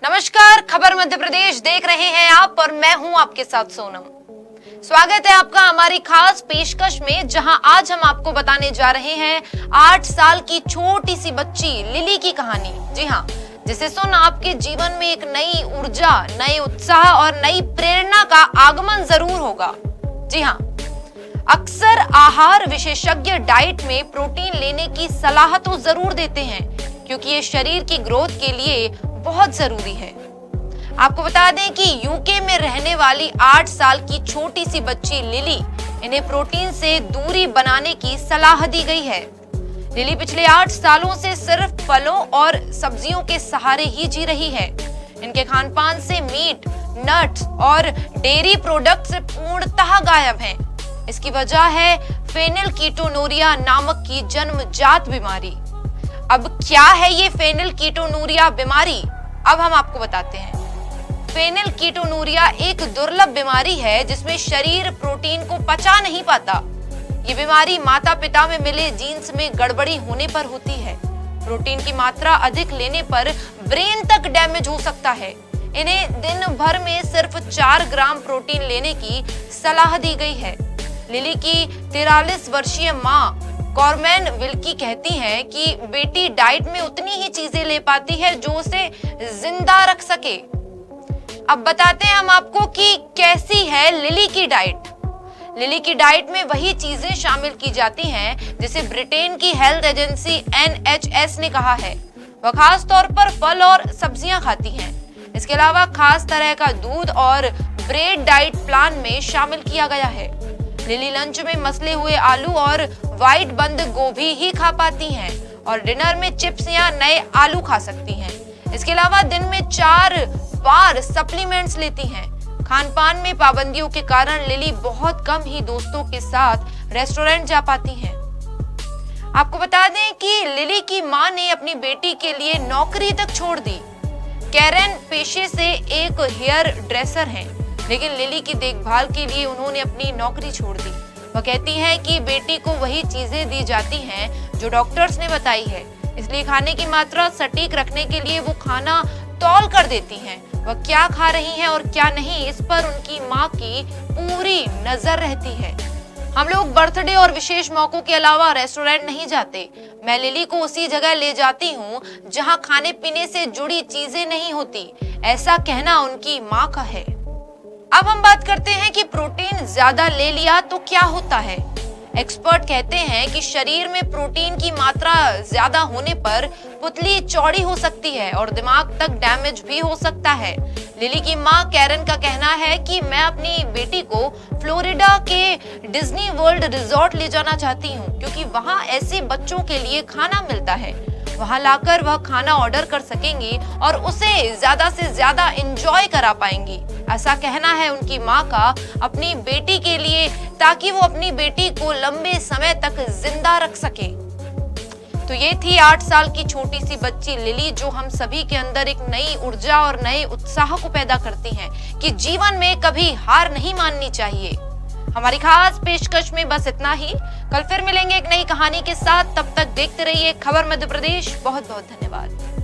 नमस्कार, खबर मध्य प्रदेश देख रहे हैं आप और मैं हूं आपके साथ सोनम। स्वागत है आपका हमारी खास पेशकश में, जहां आज हम आपको बताने जा रहे हैं 8 साल की छोटी सी बच्ची लिली की कहानी। जी हां, जिसे सुन आपके जीवन में एक नई ऊर्जा, नए उत्साह और नई प्रेरणा का आगमन जरूर होगा। जी हां, अक्सर आहार विशेषज्ञ डाइट में प्रोटीन लेने की सलाह तो जरूर देते हैं, क्योंकि ये शरीर की ग्रोथ के लिए बहुत जरूरी है। आपको बता दें कि यूके में रहने वाली 8 साल की छोटी सी बच्ची लिली, इन्हें प्रोटीन से दूरी बनाने की सलाह दी गई है। लिली पिछले 8 सालों से सिर्फ फलों और सब्जियों के सहारे ही जी रही है। इनके खानपान से मीट, नट्स और डेयरी प्रोडक्ट्स पूर्णतः गायब हैं। इसकी वजह है फेनिलकीटोनुरिया नामक की जन्मजात बीमारी। अब क्या है ये फेनिलकीटोनुरिया बीमारी? अब हम आपको बताते हैं। फेनिलकीटोनुरिया एक दुर्लभ बीमारी है जिसमें शरीर प्रोटीन को पचा नहीं पाता। ये बीमारी माता पिता में मिले जीन्स में गड़बड़ी होने पर होती है। प्रोटीन की मात्रा अधिक लेने पर ब्रेन तक डैमेज हो सकता है। इन्हें दिन भर में सिर्फ 4 ग्राम प्रोटीन लेने की सलाह दी गई है। लिली की 43 वर्षीय माँ कॉर्मेन विल्की कहती हैं कि बेटी डाइट में उतनी ही चीजें ले पाती है जो उसे जिंदा रख सके। अब बताते हैं हम आपको कि कैसी है लिली की डाइट। लिली की डाइट में वही चीजें शामिल की जाती हैं जिसे ब्रिटेन की हेल्थ एजेंसी NHS ने कहा है। वह खास तौर पर फल और सब्जियां खाती हैं। इसके अलावा खास तरह का दूध और ब्रेड डाइट प्लान में शामिल किया गया है। लिली लंच में मसले हुए आलू और व्हाइट बंद गोभी ही खा पाती हैं और डिनर में चिप्स या नए आलू खा सकती हैं। इसके अलावा दिन में 4 बार सप्लीमेंट्स लेती हैं। खानपान में पाबंदियों के कारण लिली बहुत कम ही दोस्तों के साथ रेस्टोरेंट जा पाती हैं। आपको बता दें कि लिली की मां ने अपनी बेटी के लिए नौकरी तक छोड़ दी। कैरन पेशे से एक हेयर ड्रेसर हैं, लेकिन लिली की देखभाल के लिए उन्होंने अपनी नौकरी छोड़ दी। वह कहती हैं कि बेटी को वही चीजें दी जाती हैं जो डॉक्टर्स ने बताई है, इसलिए खाने की मात्रा सटीक रखने के लिए वो खाना तौल कर देती हैं। वह क्या खा रही हैं और क्या नहीं, इस पर उनकी माँ की पूरी नजर रहती है। हम लोग बर्थडे और विशेष मौकों के अलावा रेस्टोरेंट नहीं जाते। मैं लिली को उसी जगह ले जाती हूँ जहाँ खाने पीने से जुड़ी चीजें नहीं होती, ऐसा कहना उनकी माँ का है। अब हम बात करते हैं कि प्रोटीन ज्यादा ले लिया तो क्या होता है। एक्सपर्ट कहते हैं कि शरीर में प्रोटीन की मात्रा ज्यादा होने पर पुतली चौड़ी हो सकती है और दिमाग तक डैमेज भी हो सकता है। लिली की मां कैरन का कहना है कि मैं अपनी बेटी को फ्लोरिडा के डिज्नी वर्ल्ड रिजॉर्ट ले जाना चाहती हूँ, क्योंकि वहाँ ऐसे बच्चों के लिए खाना मिलता है। वहां लाकर वह खाना ऑर्डर कर सकेंगी और उसे ज्यादा से ज्यादा एंजॉय करा पाएंगी, ऐसा कहना है उनकी मां का अपनी बेटी के लिए, ताकि वो अपनी बेटी को लंबे समय तक जिंदा रख सके। तो ये थी 8 साल की छोटी सी बच्ची लिली, जो हम सभी के अंदर एक नई ऊर्जा और नए उत्साह को पैदा करती हैं कि जीवन में कभी हार नहीं माननी चाहिए। हमारी खास पेशकश में बस इतना ही। कल फिर मिलेंगे एक नई कहानी के साथ। तब तक देखते रहिए खबर मध्य प्रदेश। बहुत बहुत धन्यवाद।